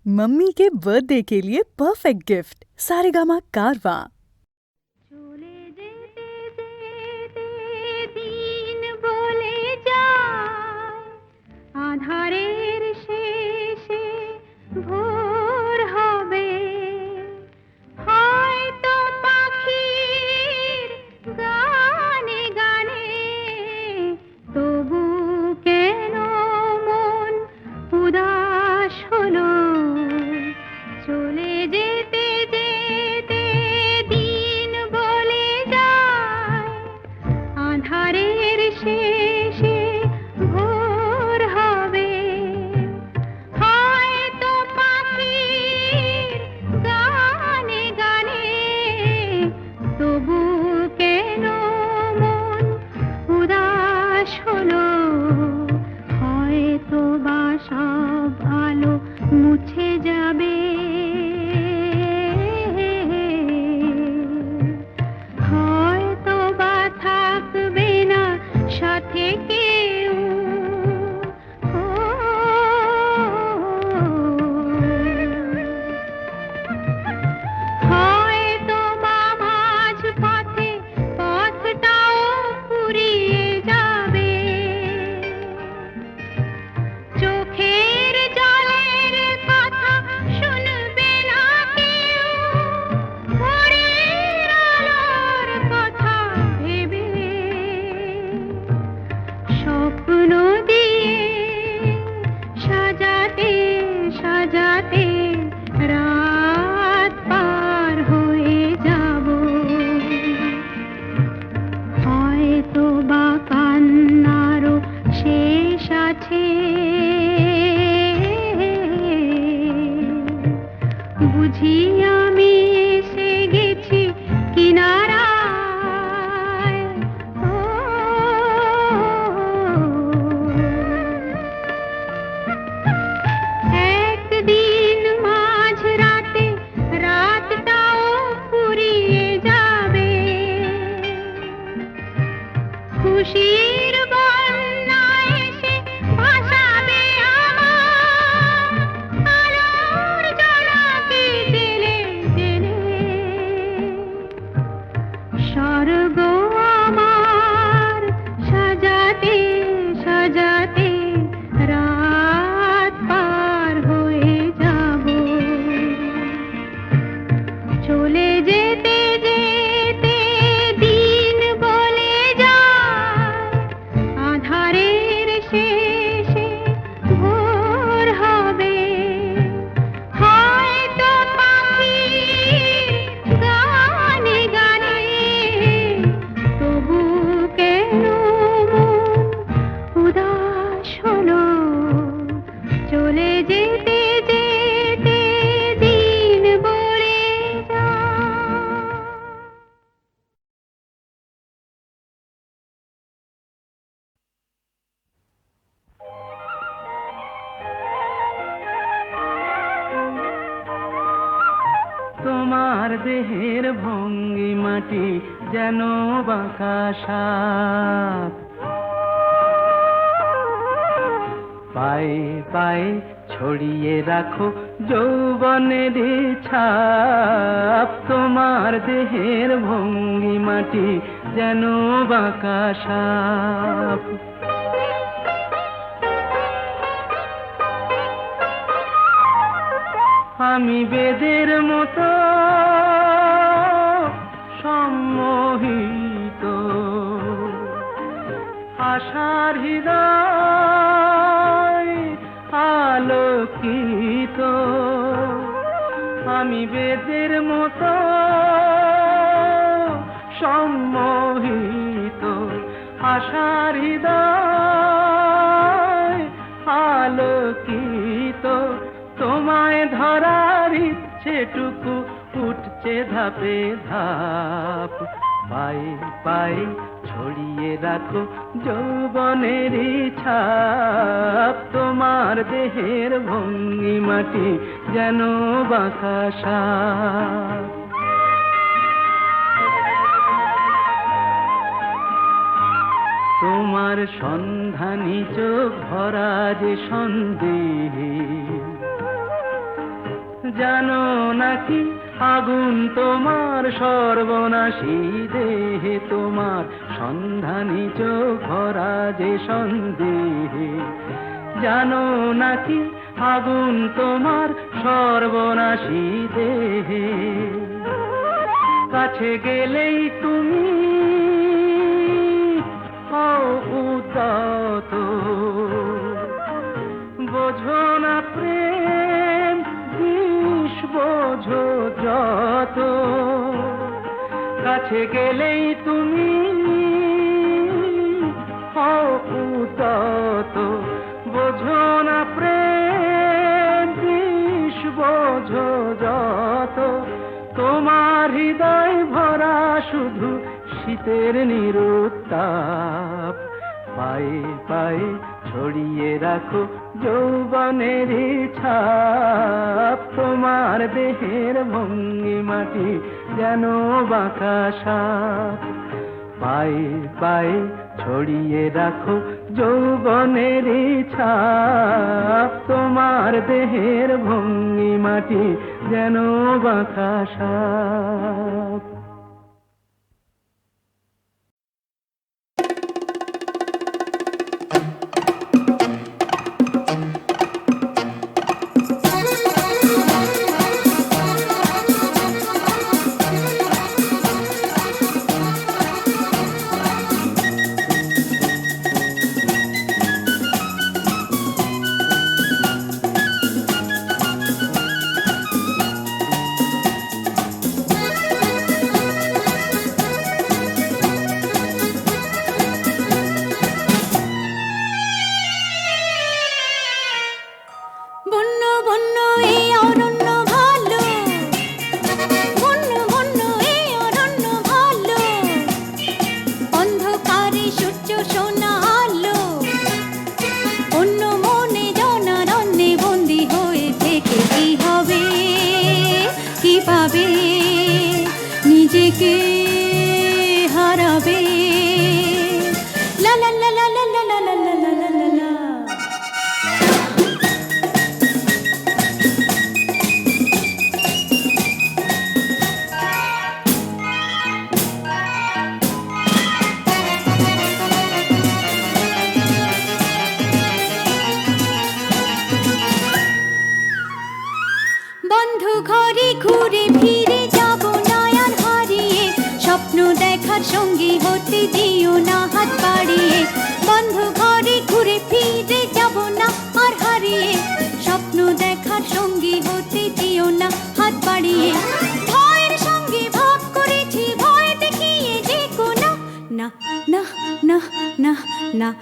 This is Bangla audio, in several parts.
मम्मी के बर्थडे के लिए परफेक्ट गिफ्ट सारेगामा कारवा। চলে যেতে যেতে দিন বলে যায়, আঁধারের শেষে ভোর হবে, হয়তো পাখির গানে গানে, তবু কেন মন উদাস হলো। চলে যেতে যেতে দিন বলে যায়, আঁধারের শেষে ভোর হবে, হয়তো পাখির গানে গানে, তবু কেন মন উদাস হলো। হয়তো বা সব আলো মুছে যাবে, হয়তো বা থাকবে না সাথে কেউ। হয়তো বা মাঝ পথে পথটাও ফুরিয়ে যাবে, চোখের জলের কথা শুনবে না কেউ, ভোরের আলোর কথা ভেবে স্বপ্ন দিয়ে সাজাতে সাজাতে রাত পার হয়ে যাব। হয়তো বা কান্নারও শেষ আছে, বুঝি আমি এসে গেছি কিনারায়। ও একদিন মাঝ রাতে রাতটাও ফুরিয়ে যাবে, খুশির বন্যা এসে ভাসাবে আমার, আলোর জোনাকি জেলে জেলে। স্বর্গ আমার সাজাতে সাজাতে রাত পার হয়ে যাব। চলে যেতে যেতে দিন বলে যায়, আঁধারের শেষে ভোর হবে, হয়তো পাখির গানে গানে, তবু কেন মন উদাস হলো। চলে যেতে যেতে দিন বলে যায়। তোমার দেহের ভঙ্গিমাটি যেন বাঁকা সাপ, পায়ে পায়ে ছড়িয়ে রাখো যৌবনের ছাপ। তোমার দেহের ভঙ্গিমাটি যেন বাঁকা সাপ। আমি বেদের মতো সম্মোহিত, আশার হৃদয় আলোকিত। আমি বেদের মতো সম্মোহিত, আশার হৃদয় আলোকিত। তোমায় ধরার ইচ্ছেটুকু উঠছে ধাপে ধাপ, পায়ে পায়ে ছড়িয়ে রাখো যৌবনের ছাপ। তোমার দেহের ভঙ্গিমাটি যেন বাঁকা সাপ। তোমার সন্ধানী চোখ ভরা যে সন্দেহে, জানো নাকি আগুন তোমার সর্বনাশী, দেহে তোমার সন্ধানী চোখ ভরা যে সন্দেহে। জানো নাকি আগুন তোমার সর্বনাশী দেহে। কাছে গেলেই তুমি উদাত, বোঝো না প্রেম বিষ বোঝো যত। কাছে গেলেই তুমি উদাত, বোঝো না প্রেম বিষ বোঝো যত। তোমার হৃদয় ভরা শুধু শীতের নিরুত্তাপ, পায়ে পায়ে ছড়িয়ে রাখো যৌবনের ছাপ। তোমার দেহের ভঙ্গিমাটি যেন বাঁকা সাপ, পায়ে পায়ে ছড়িয়ে রাখো যৌবনের ছাপ। তোমার দেহের ভঙ্গিমাটি যেন বাঁকা সাপ। সঙ্গী হতে দিও না হাত বাড়িয়ে, বন্ধ ঘরে ঘুরে ফিরে যাব না আর হারিয়ে। স্বপ্ন দেখার সঙ্গী হতে দিও না হাত বাড়িয়ে। ভয়ের সঙ্গে ভাব করেছি, ভয় দেখিয়ে যে কোনা না না না না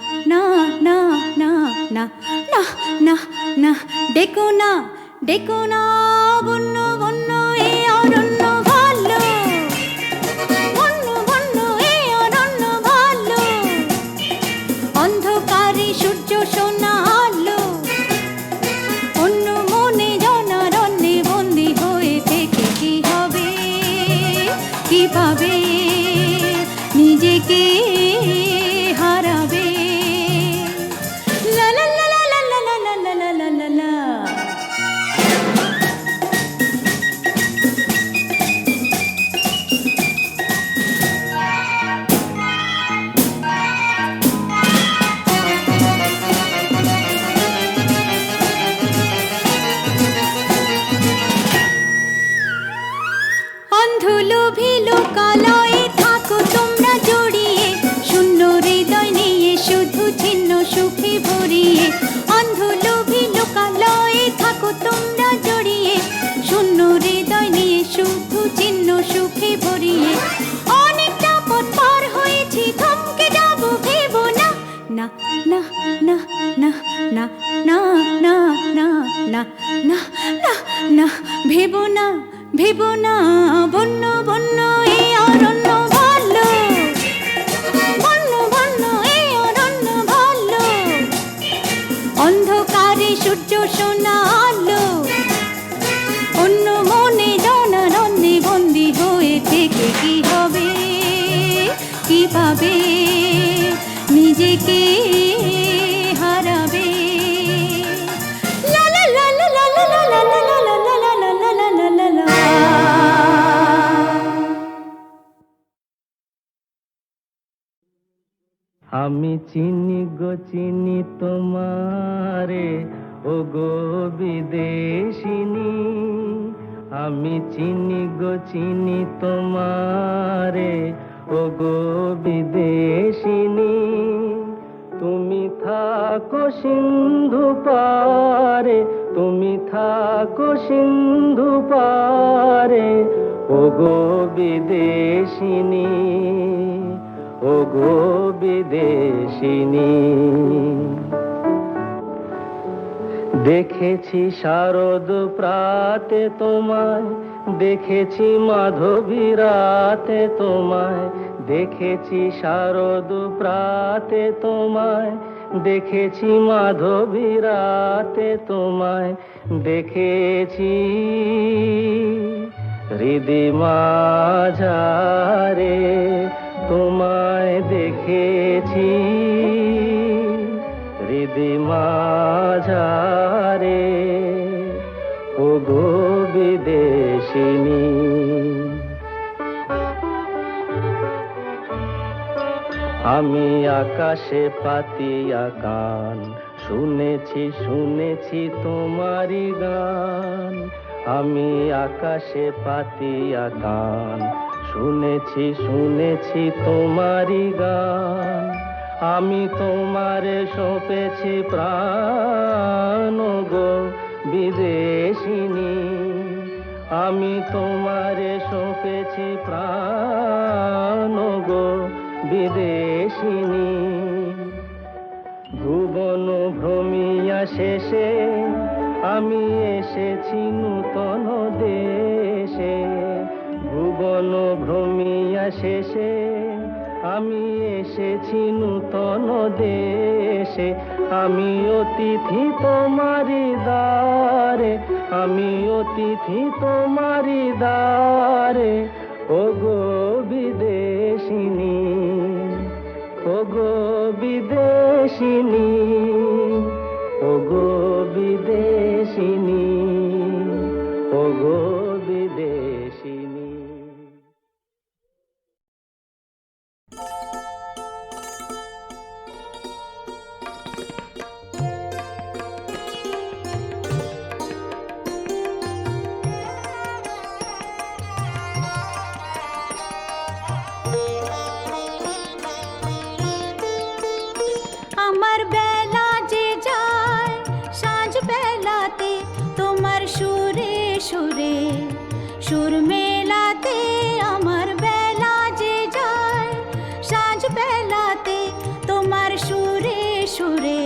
না না না না না না না না ডেকো না ডেকো না বন্য বন্য এ অরণ্য ভালো, বন্য বন্য এ অরণ্য ভালো। অন্ধকারে সূর্য সোনা আলো, অন্য মনে জনারণ্যে বন্দি হয়ে থেকে কি হবে, কিভাবে নিজেকে হারাবে। লা লা লা লা লা লা লা লা লা লা লা। অন্ধলোভী লোকালয়ে থাকো তোমরা জড়িয়ে, শূন্য হৃদয় নিয়ে শুধু ছিন্ন সুখে ভরিয়ে। অন্ধলোভী লোকালয়ে থাকো তোমরা জড়িয়ে, শূন্য হৃদয় নিয়ে শুধু ছিন্ন সুখে ভরিয়ে। অনেকটা পথ পার হয়েছি, থমকে যাবো ভেবো না না না না না না না না না না না না না ভেবো না ভেবো না। বন্য বন্য এ অরণ্য ভালো, বন্য বন্য এ অরণ্য ভালো। অন্ধকারে সূর্য সোনা আলো, অন্য মনে জনারণ্যে বন্দি হয়ে থেকে কি হবে, কিভাবে নিজেকে হারাবে। লা লা লা লা লা লা লা লা লা লা লা লা লা লা। আমি চিনি গো চিনি তোমারে, ও গো বিদেশিনী। আমি চিনি গো চিনি তোমারে, ও গো বিদেশিনী। তুমি থাকো সিন্ধু পারে, তুমি থাকো সিন্ধু পারে, ও গো বিদেশিনী, ও গো বিদেশিনী। দেখেছি শারদ প্রাতে তোমায়, দেখেছি মাধবী রাতে তোমায়, দেখেছি শারদ প্রাতে তোমায়, দেখেছি মাধবী রাতে তোমায়, দেখেছি হৃদি মাঝারে তোমায়, দেখেছি হৃদি মাঝারে, ও গো বিদেশিনী। আমি আকাশে পাতিয়া কান, শুনেছি শুনেছি তোমারি গান। আমি আকাশে পাতিয়া কান, শুনেছি শুনেছি তোমারি গান। আমি তোমারে সঁপেছি প্রাণ, গো বিদেশিনী। আমি তোমারে সঁপেছি প্রাণ, গো বিদেশিনী। ভুবন ভ্রমিয়া শেষে আমি এসেছি নূতন দেশে। ভুবন ভ্রমিয়া শেষে আমি এসেছি নূতন দেশে। আমি অতিথি তোমারি দ্বারে, আমি অতিথি তোমারি দ্বারে, ও গো বিদেশিনী, ও গো বিদেশিনী, ও গো বিদেশিনী, ও গো বিদেশিনী। আমার বেলা যে যায় সাঁঝ বেলাতে, তোমার সুরে সুরে সুর মেলাতে। আমার বেলা যে যায় সাঁঝ বেলাতে, তোমার সুরে সুরে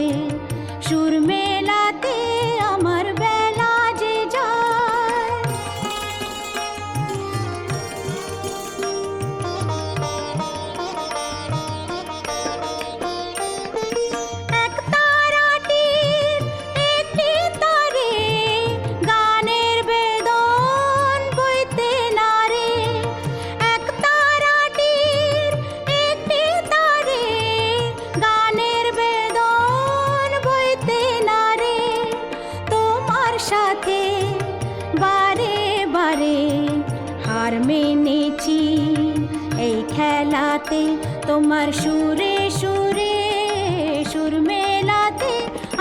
সুর মেলাতে। আমার বেলা যে যায় এক তারাটির একটি তারে, গানের বেদন বইতে নারে। এক তারাটির একটি তারে, গানের বেদন বইতে নারে। তোমার সাথে বারে বারে হার মেনেছি এই খেলাতে। তোমার সুরে সুরে সুর মেলাতে।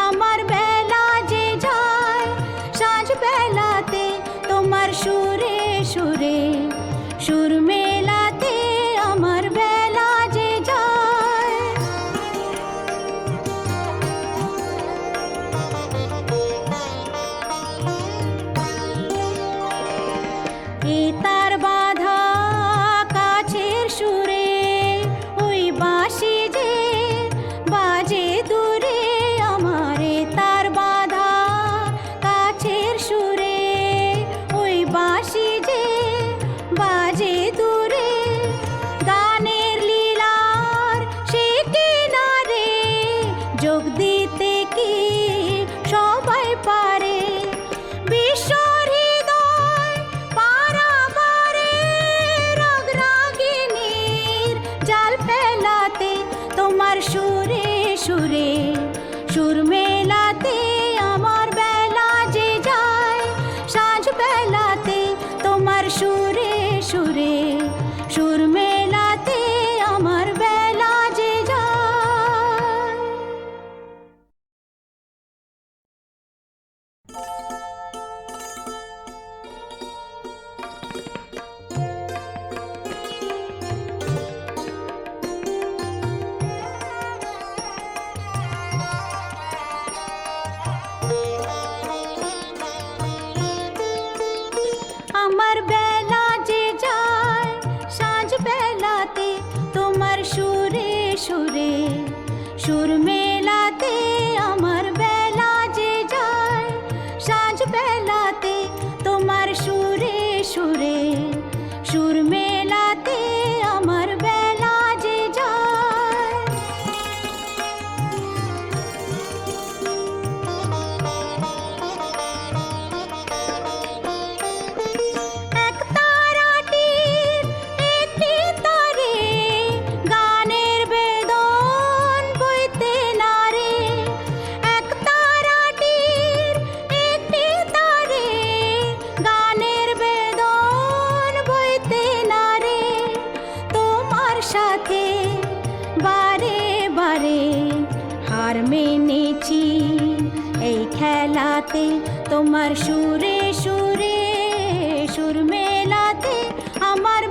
আমার বেলা যে যায় সাঁঝ বেলাতে, তোমার সুরে সুরে সুর মেলাতে। আমার বেলা যে যায় এ তার বাধা কাছের সুরে, ওই বাঁশি যে বাজে দূরে। আমার এ তার বাধা কাছের সুরে, ওই বাঁশি যে বাজে দূরে। আমার বেলা যে যায় সাঁঝ বেলাতে তোমার সুরে সুরে সুর মেলাতে, আমার বেলা যে যায় সাঁঝ বেলাতে তোমার সুরে সুরে সুর মেলাতে, আমার বেলা যে যায়। এক তারাটির একটি তারে গানের বেদন বইতে নারে, এক তারাটির একটি তারে গানের বেদন বইতে নারে, তোমার সাথে বারে বারে হার মেনেছি এই খেলাতে, তোমার সুরে সুরে সুর মেলাতে, আমার